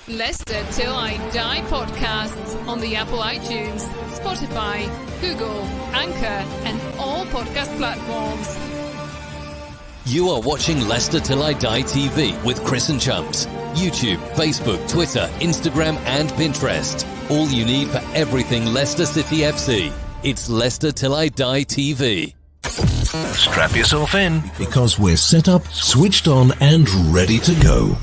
Leicester Till I Die podcasts on the Apple iTunes, Spotify, Google, Anchor, and all podcast platforms. You are watching Leicester Till I Die TV with Chris and Chumps. YouTube, Facebook, Twitter, Instagram, and Pinterest. All you need for everything Leicester City FC. It's Leicester Till I Die TV. Strap yourself in, because we're set up, switched on, and ready to go.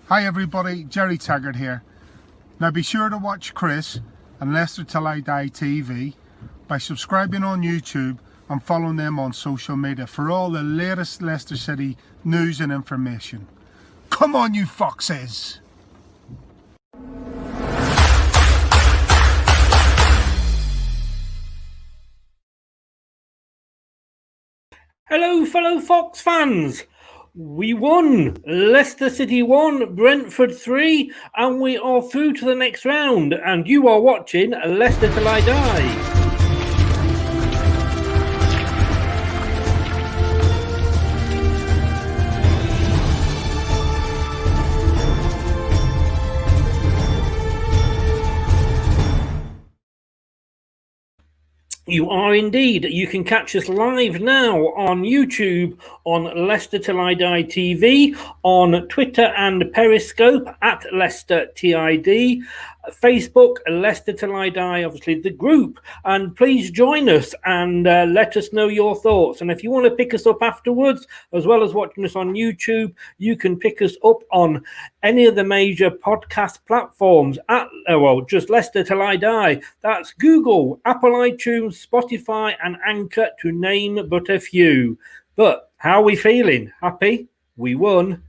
Hi everybody, Jerry Taggart here. Now be sure to watch Chris and Leicester Till I Die TV by subscribing on YouTube and following them on social media for all the latest Leicester City news and information. Come on you foxes! Hello fellow Fox fans! We won! Leicester City 1, Brentford 3, and we are through to the next round. And you are watching Leicester Till I Die. You are indeed. You can catch us live now on YouTube, on Leicester Till I Die TV, on Twitter and Periscope at Leicester TID, Facebook, Leicester Till I Die, obviously the group. And please join us and let us know your thoughts. And if you want to pick us up afterwards, as well as watching us on YouTube, you can pick us up on any of the major podcast platforms at, just Leicester Till I Die. That's Google, Apple iTunes, Spotify, and Anchor, to name but a few. But how are we feeling? Happy? We won.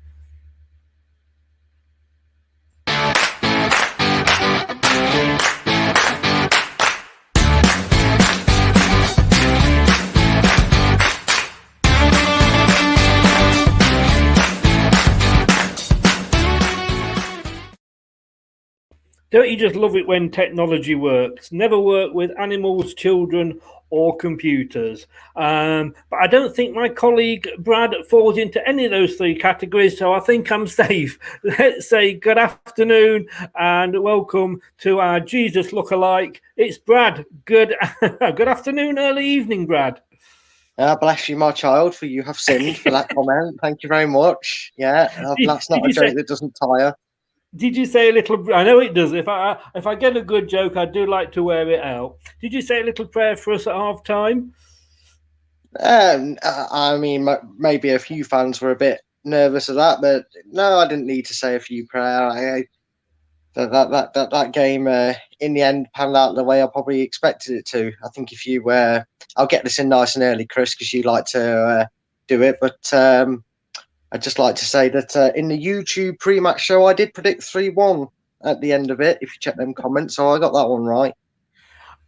Don't you just love it when technology works? Never work with animals, children, or computers. But I don't think my colleague Brad falls into any of those three categories, so I think I'm safe. Let's say good afternoon and welcome to our Jesus lookalike. It's Brad. Good afternoon, early evening, Brad. Bless you, my child, for you have sinned for that comment. Thank you very much. Yeah, that's not a joke that doesn't tire. Did you say a little? I know it does. If I get a good joke, I do like to wear it out. Did you say a little prayer for us at half time? I mean, maybe a few fans were a bit nervous of that, but no, I didn't need to say a few prayer. That game in the end panned out the way I probably expected it to. I think if you I'll get this in nice and early, Chris, because you like to do it, but. I'd just like to say that in the YouTube pre-match show, I did predict 3-1 at the end of it, if you check them comments, so I got that one right.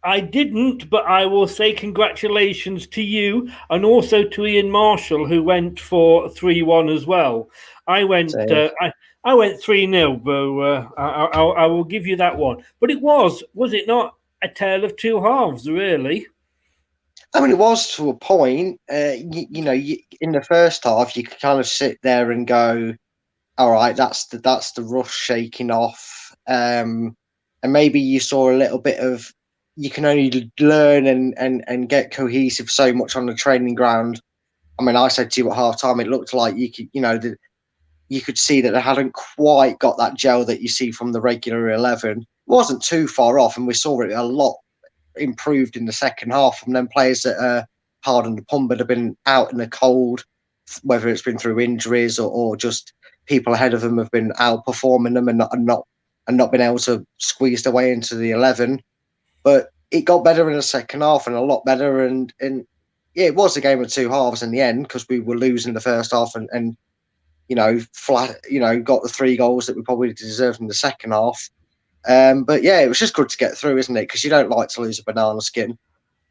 I didn't, but I will say congratulations to you and also to Ian Marshall, who went for 3-1 as well. I went 3-0, but I will give you that one. But it was it not, a tale of two halves, really? I mean, it was to a point. In the first half, you could kind of sit there and go, "All right, that's the rust shaking off," and maybe you saw a little bit of. You can only learn and get cohesive so much on the training ground. I mean, I said to you at half time, it looked like you could see that they hadn't quite got that gel that you see from the regular 11. wasn't too far off, and we saw it a lot improved in the second half from them players that pardon the pun, but have been out in the cold, whether it's been through injuries or just people ahead of them have been outperforming them and not been able to squeeze their way into the 11. But it got better in the second half, and a lot better. And yeah, it was a game of two halves in the end, because we were losing the first half and flat, got the 3 goals that we probably deserved in the second half. But yeah, it was just good to get through, isn't it? Because you don't like to lose a banana skin.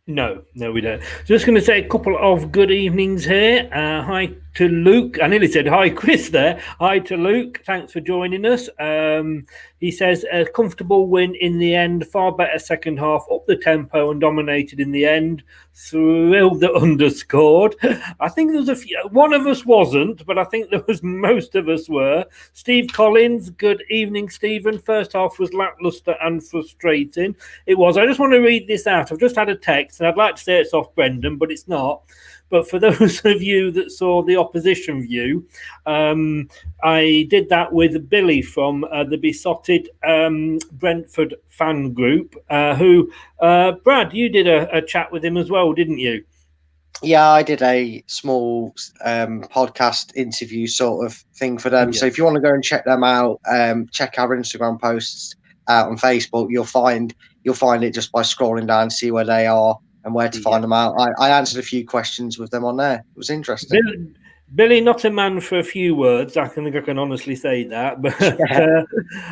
No, we don't. Just going to say a couple of good evenings here. Hi to Luke. I nearly said hi, Chris there. Hi to Luke. Thanks for joining us. He says a comfortable win in the end, far better second half, up the tempo and dominated in the end. Thrilled that underscored. I think there was a few. One of us wasn't, but I think there was most of us were. Steve Collins. Good evening, Stephen. First half was lackluster and frustrating. It was. I just want to read this out. I've just had a text, and I'd like to say it's off Brendan, but it's not. But for those of you that saw the opposition view, I did that with Billy from the Besotted Brentford fan group, who, Brad, you did a chat with him as well, didn't you? Yeah, I did a small podcast interview sort of thing for them. Yeah. So if you want to go and check them out, check our Instagram posts out on Facebook. You'll find it just by scrolling down to see where they are and where to find them out. I answered a few questions with them on there. It was interesting. Billy, not a man for a few words. I think I can honestly say that. But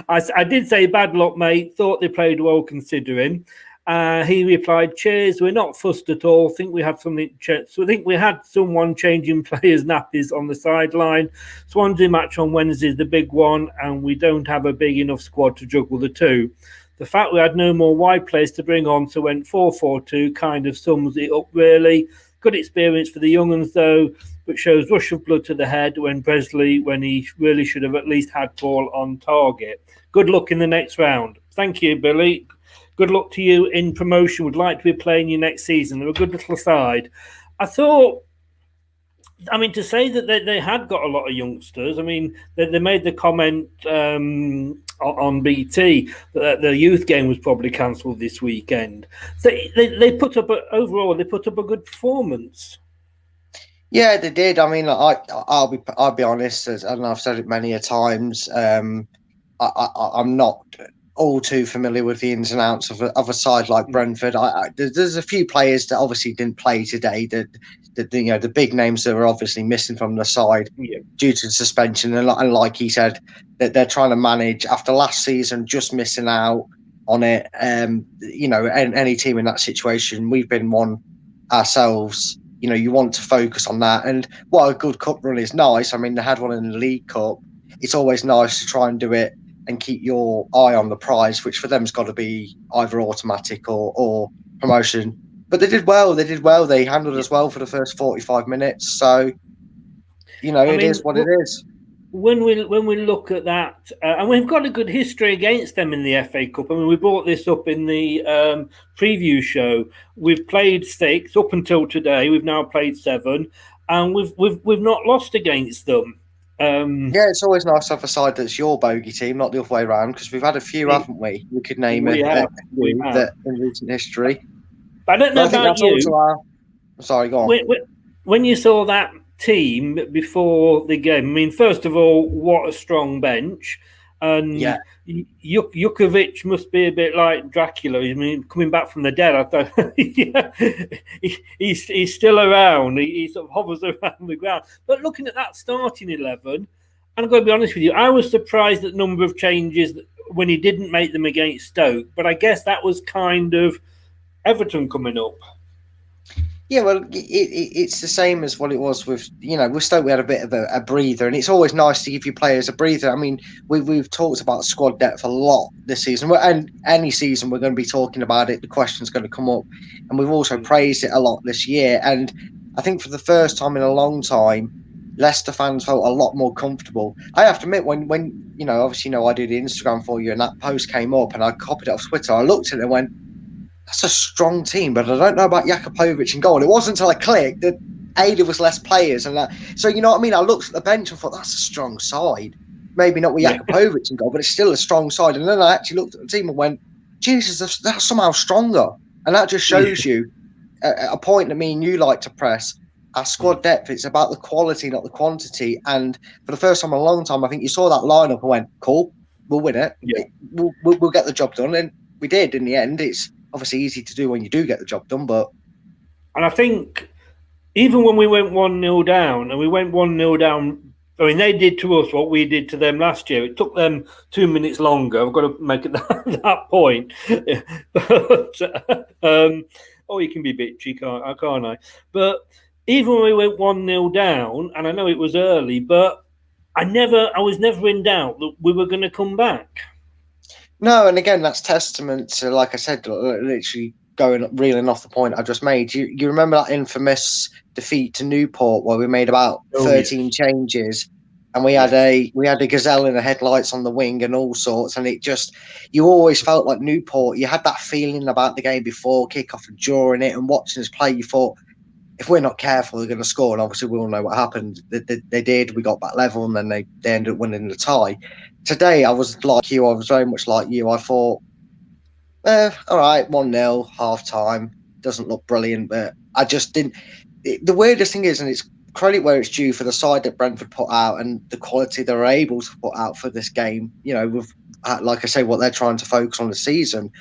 I did say, bad luck, mate. Thought they played well considering. He replied, cheers, we're not fussed at all. Think we had something. So I think we had someone changing players' nappies on the sideline. Swansea match on Wednesday is the big one, and we don't have a big enough squad to juggle the two. The fact we had no more wide players to bring on, so went 4-4-2, kind of sums it up, really. Good experience for the young ones, though, but shows rush of blood to the head when he really should have at least had Paul on target. Good luck in the next round. Thank you, Billy. Good luck to you in promotion. Would like to be playing you next season. They're a good little side. I thought, to say that they had got a lot of youngsters. They made the comment on BT that the youth game was probably cancelled this weekend. They put up overall a good performance. Yeah, they did. I'll be honest, and I've said it many a times. I'm not all too familiar with the ins and outs of a side like Brentford. There's a few players that obviously didn't play today. The big names that were obviously missing from the side due to suspension, and like he said, that they're trying to manage after last season, just missing out on it. Any team in that situation, we've been one ourselves. You want to focus on that, and what a good cup run is nice. They had one in the League Cup. It's always nice to try and do it and keep your eye on the prize, which for them's got to be either automatic or promotion. But they did well. They handled us well for the first 45 minutes. So, it is what it is. When we look at that, and we've got a good history against them in the FA Cup. We brought this up in the preview show. We've played 6 up until today. We've now played 7, and we've not lost against them. It's always nice to have a side that's your bogey team, not the other way around, because we've had a few, haven't we? We could name it that in recent history. But I don't know about you. Sorry, go on. When you saw that team before the game, first of all, what a strong bench. And Jukovic must be a bit like Dracula. Coming back from the dead, I thought he's still around. He sort of hovers around the ground. But looking at that starting 11, I'm going to be honest with you, I was surprised at the number of changes when he didn't make them against Stoke. But I guess that was kind of Everton coming up. Yeah, well, it's the same as what it was with Stoke. We had a bit of a breather, and it's always nice to give your players a breather. We've talked about squad depth a lot this season, and any season we're going to be talking about it. The question's going to come up, and we've also praised it a lot this year. And I think for the first time in a long time, Leicester fans felt a lot more comfortable. I have to admit, when obviously I do the Instagram for you, and that post came up, and I copied it off Twitter. I looked at it and went, that's a strong team, but I don't know about Jakupovic and goal. It wasn't until I clicked that there was less players and that. So I looked at the bench and thought that's a strong side. maybe not with Jakubovic and goal, but it's still a strong side. And then I actually looked at the team and went, Jesus, that's somehow stronger. And that just shows you a point that me and you like to press. Our squad depth, it's about the quality, not the quantity. And for the first time in a long time, I think you saw that lineup and went, cool, we'll win it. Yeah. We'll get the job done. And we did in the end. It's obviously easy to do when you do get the job done, but... And I think even when we went 1-0 down, and we went 1-0 down, I mean, they did to us what we did to them last year. It took them 2 minutes longer. I've got to make it that point. But, you can be bitchy, can't I? But even when we went 1-0 down, and I know it was early, but I was never in doubt that we were going to come back. No, and again, that's testament to, like I said, literally reeling off the point I just made. You remember that infamous defeat to Newport where we made about 13 changes, and we had a gazelle in the headlights on the wing and all sorts, and it just, you always felt like Newport, you had that feeling about the game before kick-off and during it, and watching us play, you thought, if we're not careful, they're going to score. And obviously, we all know what happened. They did. We got back level, and then they ended up winning the tie. Today, I was like you. I was very much like you. I thought, all right, 1-0, half-time. Doesn't look brilliant, but I just didn't. The weirdest thing is, and it's credit where it's due for the side that Brentford put out and the quality they were able to put out for this game, with, like I say, what they're trying to focus on the season.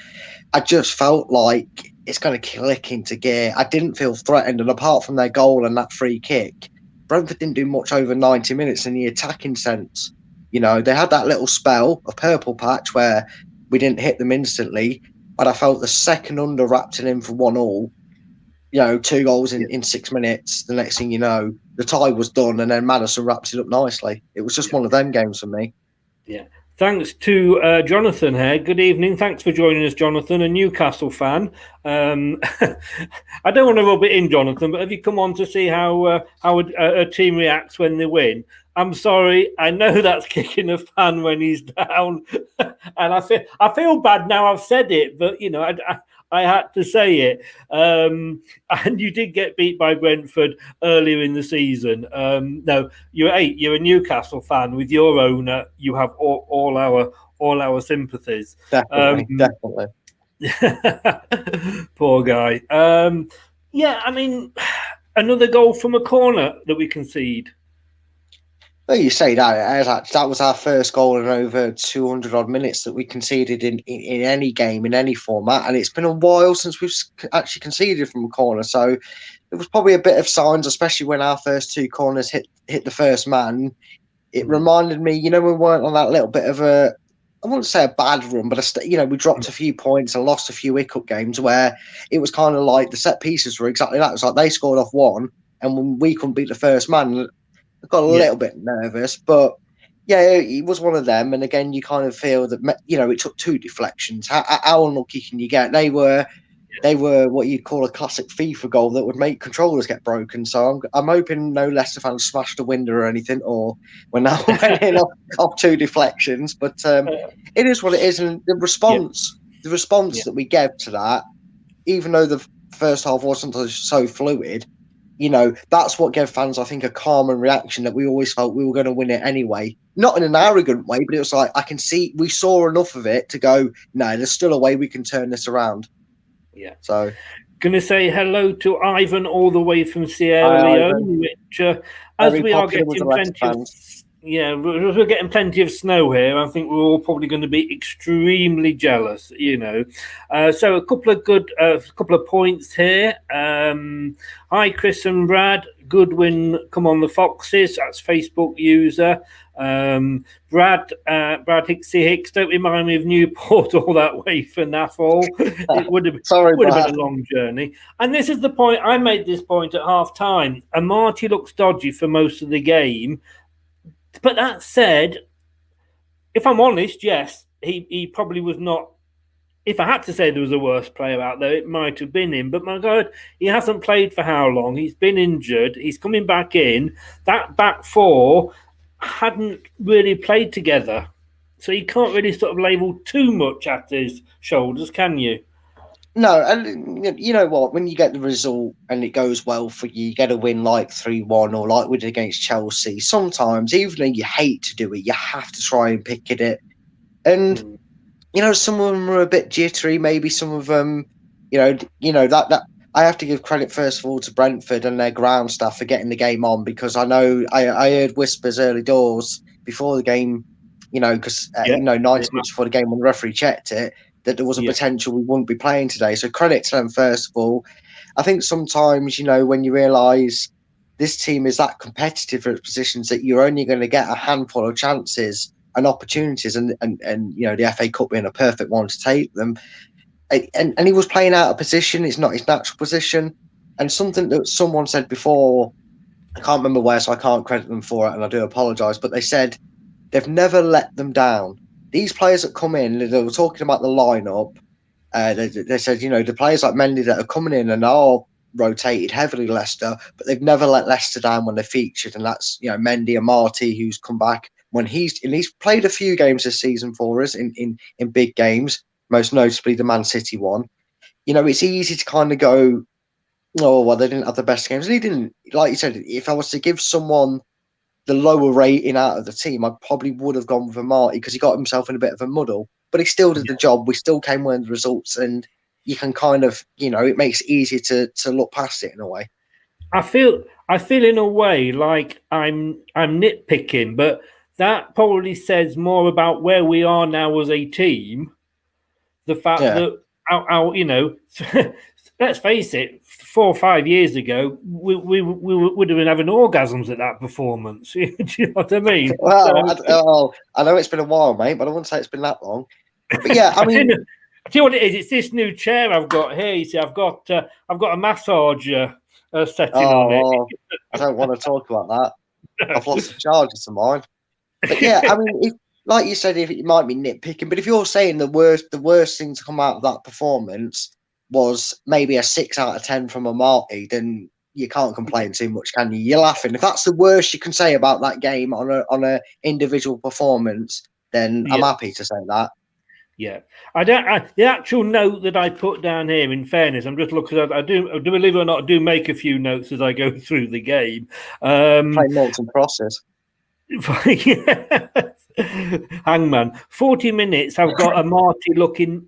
I just felt like it's going to click into gear. I didn't feel threatened, and apart from their goal and that free kick, Brentford didn't do much over 90 minutes in the attacking sense. They had that little spell of purple patch where we didn't hit them instantly, but I felt the second under wrapped it in for 1-1, 2 goals in 6 minutes. The next thing you know, the tie was done, and then Maddison wrapped it up nicely. It was just one of them games for me. Yeah. Thanks to Jonathan here. Good evening. Thanks for joining us, Jonathan, a Newcastle fan. I don't want to rub it in, Jonathan, but have you come on to see how a team reacts when they win? I'm sorry. I know that's kicking a fan when he's down, and I feel bad now I've said it, but I had to say it. And you did get beat by Brentford earlier in the season. No, you're a Newcastle fan with your owner. You have all our sympathies. Definitely. Poor guy. I mean, another goal from a corner that we concede. Well, you say that was our first goal in over 200 odd minutes that we conceded in any game, in any format, and it's been a while since we've actually conceded from a corner. So it was probably a bit of signs, especially when our first 2 corners hit the first man. It reminded me, we weren't on that little bit of I wouldn't say a bad run, but we dropped a few points and lost a few hiccup games where it was kind of like the set pieces were exactly that. It was like they scored off one, and when we couldn't beat the first man, I got a little bit nervous, but it was one of them. And again, you kind of feel that it took 2 deflections. How unlucky can you get? They were what you'd call a classic FIFA goal that would make controllers get broken. So I'm hoping no Leicester fans smashed a window or anything, or when that went in off 2 deflections. But it is what it is, and the response that we gave to that, even though the first half wasn't so fluid. That's what gave fans, I think, a calmer reaction, that we always felt we were going to win it anyway. Not in an arrogant way, but it was like, we saw enough of it to go, no, there's still a way we can turn this around. Yeah. So, going to say hello to Ivan all the way from Sierra Leone, which, as we are getting we're getting plenty of snow here. I think we're all probably going to be extremely jealous, So a couple of points here. Hi, Chris and Brad. Goodwin, come on the Foxes. That's Facebook user. Brad Hicksy Hicks. Don't remind me of Newport all that way for Naffle. It would have been a long journey. And this is the point. I made this point at half time. And Marty looks dodgy for most of the game. But that said, if I'm honest, yes, he probably was not. If I had to say there was a worse player out there, it might have been him. But my God, he hasn't played for how long? He's been injured. He's coming back in. That back 4 hadn't really played together. So you can't really sort of label too much at his shoulders, can you? No, and you know what? When you get the result and it goes well for you, you get a win like 3-1 or like we did against Chelsea. Sometimes, even though you hate to do it, you have to try and pick at it. And some of them are a bit jittery. Maybe some of them, that I have to give credit first of all to Brentford and their ground staff for getting the game on, because I know I heard whispers early doors before the game, because 90 minutes before the game when the referee checked it, that there was a potential we wouldn't be playing today. So credit to them first of all. I think sometimes, when you realise this team is that competitive at positions that you're only going to get a handful of chances and opportunities, and the FA Cup being a perfect one to take them. And he was playing out of position. It's not his natural position. And something that someone said before, I can't remember where, so I can't credit them for it, and I do apologise, but they said they've never let them down. These players that come in, they were talking about the lineup. They said, the players like Mendy that are coming in and are rotated heavily Leicester, but they've never let Leicester down when they're featured. And that's, Mendy and Marty, who's come back when he's played a few games this season for us in big games, most notably the Man City one. It's easy to kind of go, oh, well, they didn't have the best games. And he didn't, like you said, if I was to give someone the lower rating out of the team, I probably would have gone with Marty because he got himself in a bit of a muddle, but he still did the job. We still came with the results, and you can kind of, it makes it easier to look past it in a way. I feel in a way like I'm nitpicking, but that probably says more about where we are now as a team. The fact that our let's face it, 4 or 5 years ago, we would have been having orgasms at that performance. Do you know what I mean? Well, I know it's been a while, mate, but I wouldn't say it's been that long. But yeah, I mean, I tell you what it is. It's this new chair I've got here. You see, I've got a massage setting on it. I don't want to talk about that. I've lost the charger to mine. But yeah, I mean, like you said, if it might be nitpicking, but if you're saying the worst thing to come out of that performance was maybe a 6 out of 10 from a Marty, then you can't complain too much, can you? You're laughing. If that's the worst you can say about that game on a individual performance, then I'm happy to say that. Yeah, the actual note that I put down here, in fairness, I'm just looking at. I do believe it or not, I do make a few notes as I go through the game. Play notes and process. Hangman, 40 minutes. I've got a Marty looking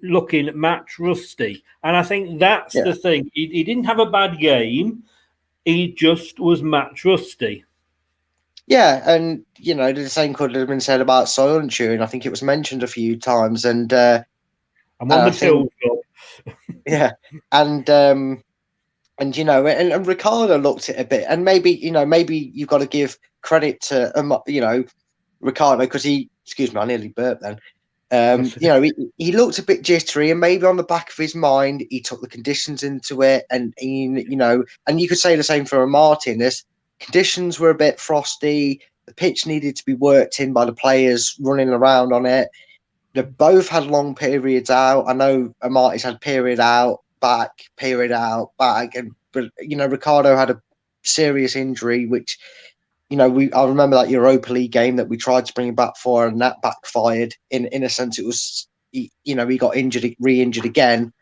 match rusty, and I think that's the thing. He didn't have a bad game. He just was match rusty. Yeah, and the same could have been said about Soyuncu, and I think it was mentioned a few times. And I'm on the till job. Yeah, and Ricardo looked at it a bit, and maybe you've got to give credit to Ricardo, because excuse me, I nearly burped then. He looked a bit jittery, and maybe on the back of his mind, he took the conditions into it, and and you could say the same for Martin. This conditions were a bit frosty. The pitch needed to be worked in by the players running around on it. They both had long periods out. I know Marty's had period out, back, and Ricardo had a serious injury, which I remember that Europa League game that we tried to bring him back for, and that backfired. In a sense, it was he got re-injured again.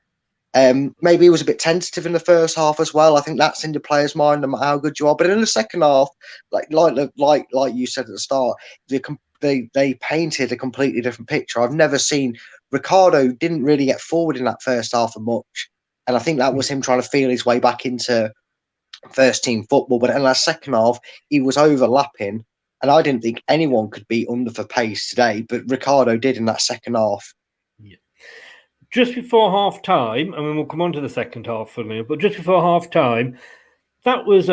Maybe he was a bit tentative in the first half as well. I think that's in the player's mind, no matter how good you are. But in the second half, like you said at the start, they painted a completely different picture. I've never seen Ricardo didn't really get forward in that first half of much, and I think that was him trying to feel his way back into first team football. But in that second half, he was overlapping, and I didn't think anyone could beat under for pace today, but Ricardo did in that second half. Yeah. Just before half time, and then we'll come on to the second half for a minute, but just before half time, that was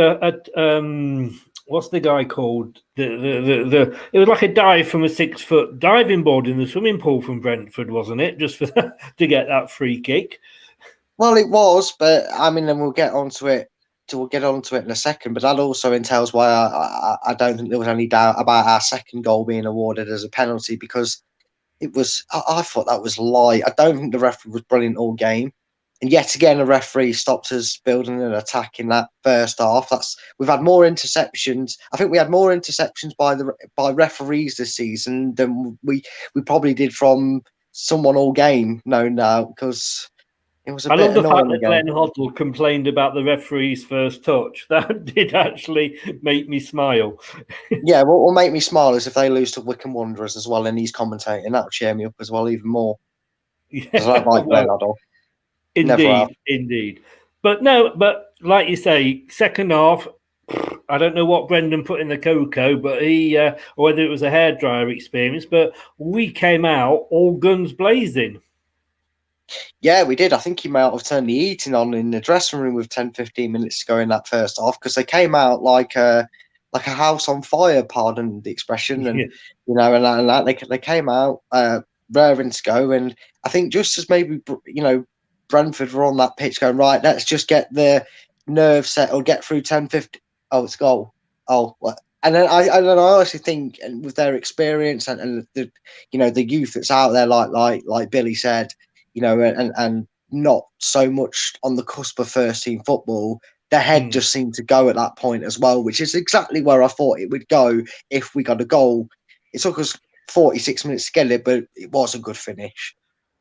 what's the guy called? It was like a dive from a 6-foot diving board in the swimming pool from Brentford, wasn't it? Just for to get that free kick. Well, it was, but I mean, then we'll get onto it. We'll get onto it in a second, but that also entails why I don't think there was any doubt about our second goal being awarded as a penalty, because it was. I thought that was light. I don't think the referee was brilliant all game, and yet again, the referee stopped us building an attack in that first half. We've had more interceptions. I think we had more interceptions by referees this season than we probably did from someone all game. No, because It was a I bit love the fact annoying that again. Glenn Hoddle complained about the referee's first touch. That did actually make me smile. Yeah, what will make me smile is if they lose to Wycombe Wanderers as well, and he's commentating. That'll cheer me up as well, even more. Because I Yeah, don't like Glenn well, Hoddle. Never have. indeed. But no, but like you say, second half, I don't know what Brendan put in the cocoa, but or whether it was a hairdryer experience, but we came out all guns blazing. Yeah, we did. I think he might have turned the heating on in the dressing room with 10, 15 minutes to go in that first half, because they came out like a house on fire, pardon the expression, and they came out raring to go. And I think just as maybe Brentford were on that pitch going, right, let's just get the nerve set or get through 10, 15. Oh, it's a goal. Oh, well. And then I honestly think, and with their experience and the the youth that's out there, like Billy said, and not so much on the cusp of first team football, their head just seemed to go at that point as well, which is exactly where I thought it would go if we got a goal. It took us 46 minutes to get it, but it was a good finish.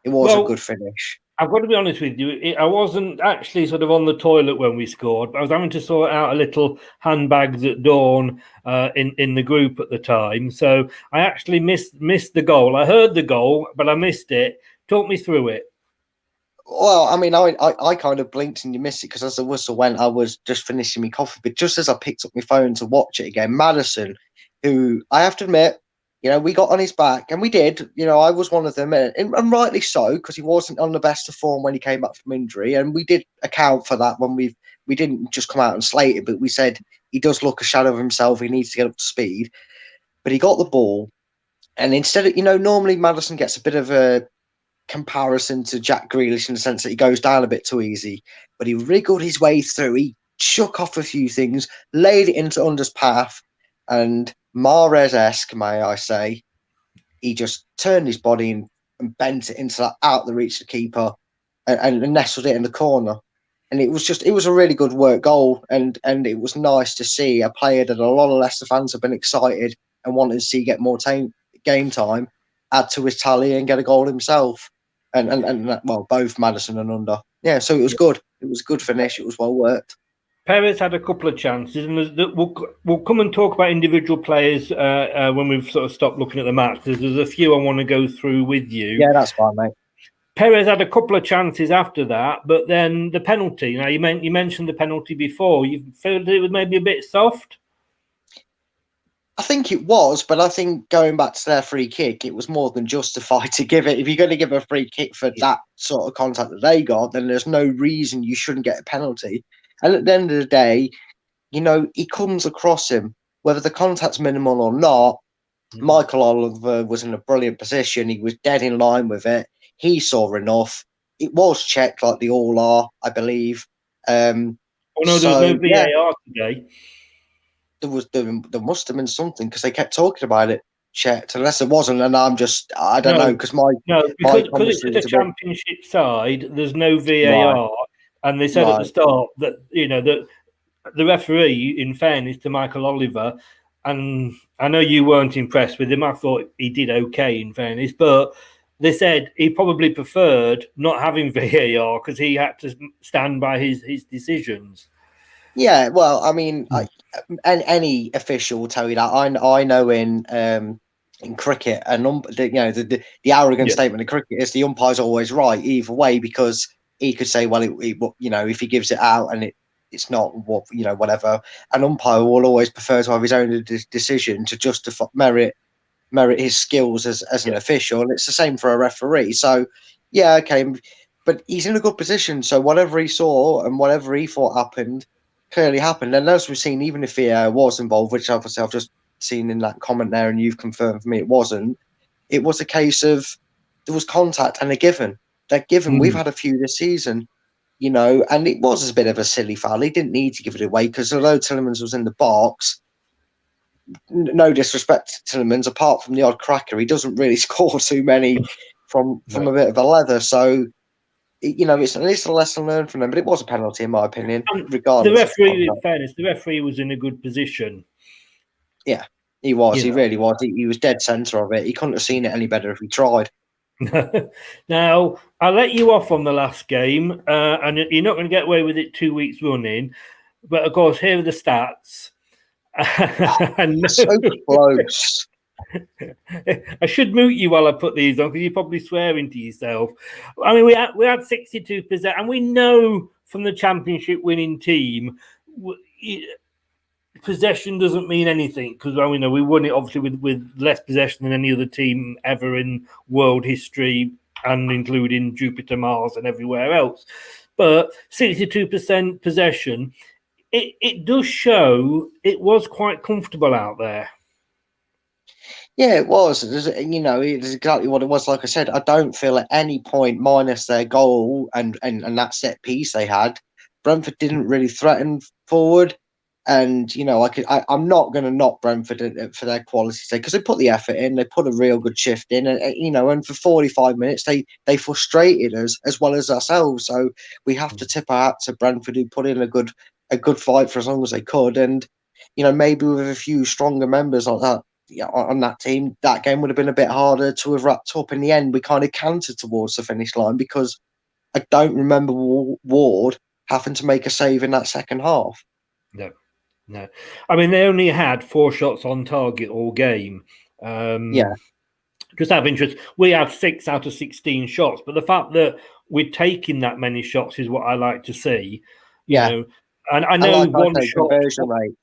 It was a good finish. I've got to be honest with you. I wasn't actually sort of on the toilet when we scored, but I was having to sort out a little handbags at dawn in the group at the time. So I actually missed the goal. I heard the goal, but I missed it. Talk me through it. Well, I mean, I kind of blinked and you missed it because as the whistle went, I was just finishing my coffee. But just as I picked up my phone to watch it again, Maddison, who I have to admit, we got on his back, and we did. I was one of them, and rightly so, because he wasn't on the best of form when he came back from injury, and we did account for that when we didn't just come out and slate it, but we said he does look a shadow of himself. He needs to get up to speed. But he got the ball, and instead of normally Maddison gets a bit of a comparison to Jack Grealish in the sense that he goes down a bit too easy, but he wriggled his way through. He shook off a few things, laid it into Under's path, and Mahrez-esque, may I say, he just turned his body and bent it into that out the reach of the keeper and nestled it in the corner. And it was a really good work goal, and it was nice to see a player that a lot of Leicester fans have been excited and wanted to see get more game time add to his tally and get a goal himself. And well, both Maddison and Under. Yeah, so it was good. It was a good finish. It was well worked. Perez had a couple of chances, and we'll come and talk about individual players when we've sort of stopped looking at the match. There's a few I want to go through with you. Yeah, that's fine, mate. Perez had a couple of chances after that, but then the penalty. Now, you mentioned the penalty before. You felt it was maybe a bit soft? I think it was, but I think going back to their free kick, it was more than justified to give it. If you're going to give a free kick for that sort of contact that they got, then there's no reason you shouldn't get a penalty. And at the end of the day, he comes across him, whether the contact's minimal or not. Michael Oliver was in a brilliant position. He was dead in line with it. He saw enough. It was checked like they all are, I believe. There was no VAR today. There must have been something because they kept talking about it checked, unless it wasn't, and I don't know because because it's a championship side, there's no VAR, right. And they said at the start that that the referee, in fairness to Michael Oliver, and I know you weren't impressed with him. I thought he did okay, in fairness, but they said he probably preferred not having VAR because he had to stand by his decisions. Yeah, well, I mean, any official will tell you that. I know in cricket, the arrogant statement in cricket is the umpire's always right either way, because he could say, well, if he gives it out and it's not whatever, an umpire will always prefer to have his own decision to justify merit his skills as an official, and it's the same for a referee. So, yeah, okay, but he's in a good position. So whatever he saw and whatever he thought happened. Clearly happened, and as we've seen, even if VAR was involved, which obviously I've just seen in that comment there, and you've confirmed for me it wasn't. It was a case of there was contact and a given. That given, we've had a few this season, and it was a bit of a silly foul. He didn't need to give it away because although Tielemans was in the box, no disrespect to Tielemans, apart from the odd cracker, he doesn't really score too many from a bit of a leather. So. It's at least a lesson learned from them, but it was a penalty in my opinion. Regardless, the referee, in fairness, the referee was in a good position. Yeah, he was. He really was. He was dead centre of it. He couldn't have seen it any better if he tried. Now, I let you off on the last game, and you're not going to get away with it 2 weeks running. But of course, here are the stats. So close. I should mute you while I put these on because you're probably swearing to yourself. I mean, we had 62%, and we know from the championship winning team, possession doesn't mean anything because we know we won it obviously with less possession than any other team ever in world history, and including Jupiter, Mars, and everywhere else. But 62% possession, it does show it was quite comfortable out there. Yeah, it was. It's exactly what it was. Like I said, I don't feel at any point, minus their goal and that set piece they had, Brentford didn't really threaten forward. And I'm not going to knock Brentford for their quality sake because they put the effort in, they put a real good shift in, and for 45 minutes they frustrated us as well as ourselves. So we have to tip our hat to Brentford, who put in a good fight for as long as they could. And maybe with a few stronger members like that on that team, that game would have been a bit harder to have wrapped up. In the end, we kind of cantered towards the finish line because I don't remember Ward having to make a save in that second half. No. I mean, they only had 4 shots on target all game. Just out of interest, we have 6 out of 16 shots, but the fact that we're taking that many shots is what I like to see. You know, and I know one shot conversion rate.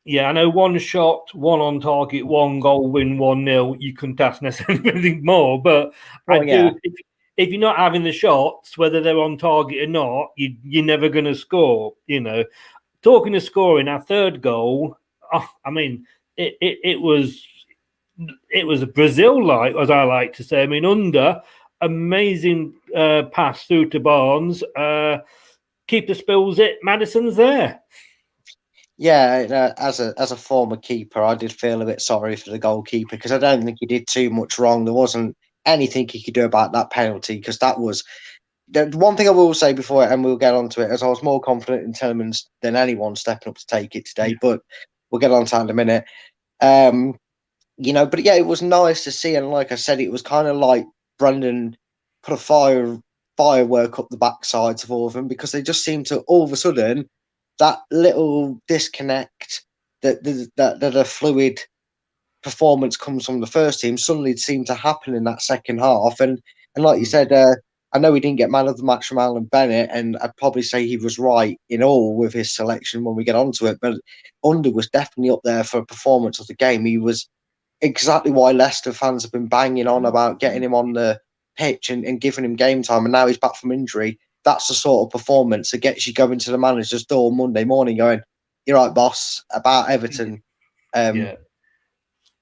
Yeah, I know 1 shot, 1 on target, 1 goal, win 1-0. You couldn't ask necessarily anything more, but if you're not having the shots, whether they're on target or not, you're never going to score. Talking of scoring, our third goal, I mean, it was a Brazil-like, as I like to say. I mean, under amazing pass through to Barnes. Keeper spills it. Madison's there. Yeah, as a former keeper, I did feel a bit sorry for the goalkeeper because I don't think he did too much wrong. There wasn't anything he could do about that penalty because that was. The one thing I will say before, and we'll get onto it, is I was more confident in Tielemans than anyone stepping up to take it today. But we'll get on to that in a minute. But yeah, it was nice to see, and like I said, it was kind of like Brendan put a firework up the backsides of all of them because they just seemed to all of a sudden that little disconnect that a fluid performance comes from the first team suddenly seemed to happen in that second half, and like you said. I know he didn't get man of the match from Alan Bennett, and I'd probably say he was right in all with his selection when we get onto it. But Under was definitely up there for a performance of the game. He was exactly why Leicester fans have been banging on about getting him on the pitch and giving him game time. And now he's back from injury. That's the sort of performance that gets you going to the manager's door Monday morning going, "You're right, boss," about Everton.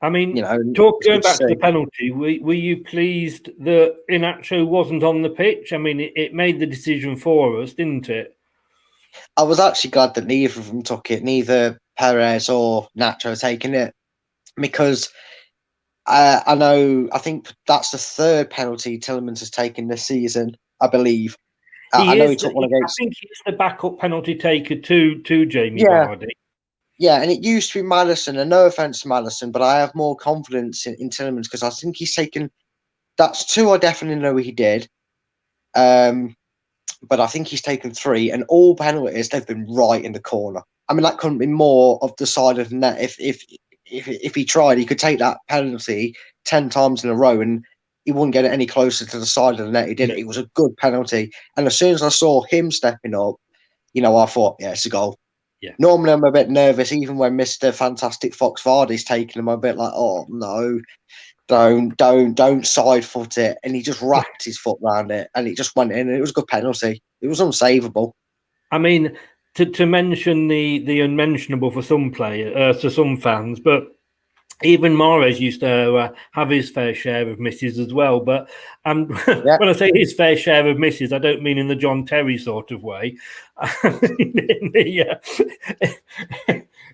I mean, going back to the penalty, were you pleased that Inacho wasn't on the pitch? I mean, it made the decision for us, didn't it? I was actually glad that neither of them took it, neither Perez or Nacho taking it, because I think that's the 3rd penalty Tielemans has taken this season, I believe. I know he took one against. I think he's the backup penalty taker to Jamie Vardy. Yeah, and it used to be Madison, and no offence to Madison, but I have more confidence in Tielemans because I think he's taken. That's 2 I definitely know he did. But I think he's taken 3, and all penalties, they've been right in the corner. I mean, that couldn't be more of the side of the net. If he tried, he could take that penalty 10 times in a row, and he wouldn't get it any closer to the side of the net. He did it. It was a good penalty. And as soon as I saw him stepping up, I thought, yeah, it's a goal. Yeah. Normally, I'm a bit nervous, even when Mr. Fantastic Fox Vardy's taking him. I'm a bit like, oh no, don't side foot it. And he just wrapped his foot around it, and it just went in. And it was a good penalty. It was unsavable. I mean, to mention the unmentionable for some to some fans, but even Mahrez used to have his fair share of misses as well. But when I say his fair share of misses, I don't mean in the John Terry sort of way.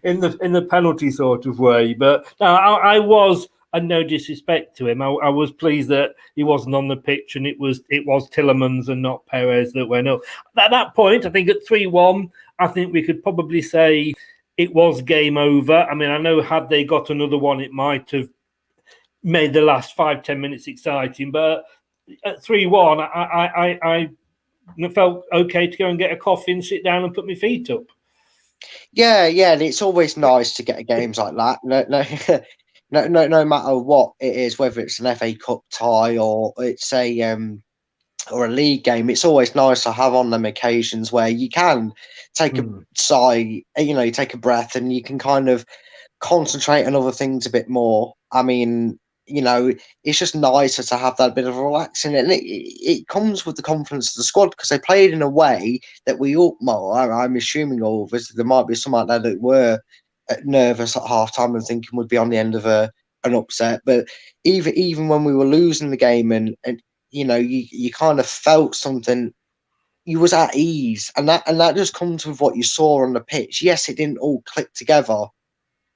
in the penalty sort of way. But no, I was, and no disrespect to him, I was pleased that he wasn't on the pitch, and it was Tielemans and not Perez that went up. At that point, I think at 3-1, I think we could probably say it was game over. I mean, I know had they got another one, it might have made the last 5-10 minutes exciting. But at 3-1, I felt okay to go and get a coffee and sit down and put my feet up. Yeah, and it's always nice to get games like that. No matter what it is, whether it's an FA Cup tie or it's a or a league game, it's always nice to have on them occasions where you can take a sigh, you take a breath, and you can kind of concentrate on other things a bit more. I mean, it's just nicer to have that bit of relaxing, and it comes with the confidence of the squad because they played in a way that we all. Well, I'm assuming all of us. There might be some out there that were nervous at half time and thinking would be on the end of an upset, but even when we were losing the game and you kind of felt something. You was at ease, and that just comes with what you saw on the pitch. Yes, it didn't all click together,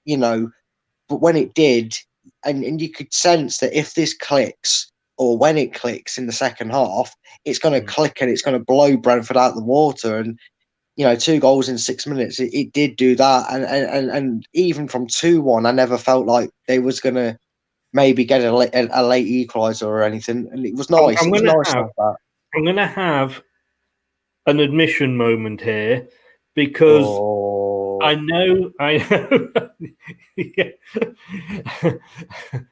but when it did, and you could sense that if this clicks, or when it clicks in the second half, it's going to click and it's going to blow Brentford out the water. And 2 goals in 6 minutes, it did do that. And even from 2-1, I never felt like they was going to maybe get a late equaliser or anything. And it was nice. I'm going to have an admission moment here because I know. Yeah.